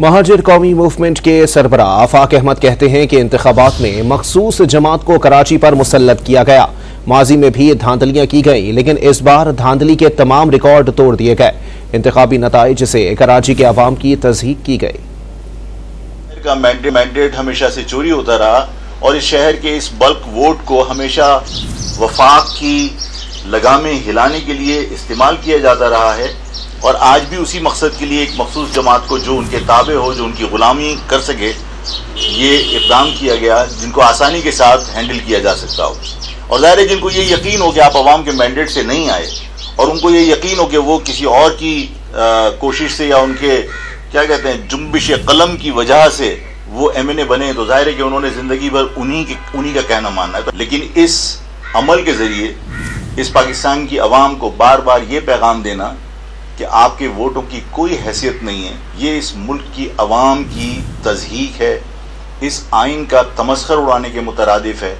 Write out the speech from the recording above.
Muhajir कौमी movement के सरबराह आफाक अहमद कहते हैं कि इंतखाबात में मखसूस जमात को कराची पर मुसल्लत किया गया। माजी में भी धांधलियां की गई, लेकिन इस बार धांधली के तमाम रिकॉर्ड तोड़ दिए गए। इंतखाबी नताइज से कराची के अवाम की तस्दीक की गई। का मैंडेट हमेशा से चोरी होता रहा और इस शहर के इस बल्क वोट को हमेशा वफाक की लगामें हिलाने के लिए इस्तेमाल किया जाता रहा है और आज भी उसी मकसद के लिए एक मखसूस जमात को जो उनके ताबे हो, जो उनकी गुलामी कर सके, ये इक़दाम किया गया जिनको आसानी के साथ हैंडल किया जा सकता हो। और ज़ाहिर है जिनको ये यकीन हो कि आप अवाम के मैंडेट से नहीं आए और उनको ये यकीन हो कि वो किसी और की कोशिश से या उनके क्या कहते हैं जुम्बिश कलम की वजह से वो MNA बने, तो ज़ाहिर है कि उन्होंने ज़िंदगी भर उन्हीं का कहना मानना है। लेकिन इस अमल के ज़रिए इस पाकिस्तान की अवाम को बार बार ये पैगाम देना कि आपके वोटों की कोई हैसियत नहीं है, ये इस मुल्क की अवाम की तज़हीक है, इस आइन का तमस्खर उड़ाने के मुतरादिफ है।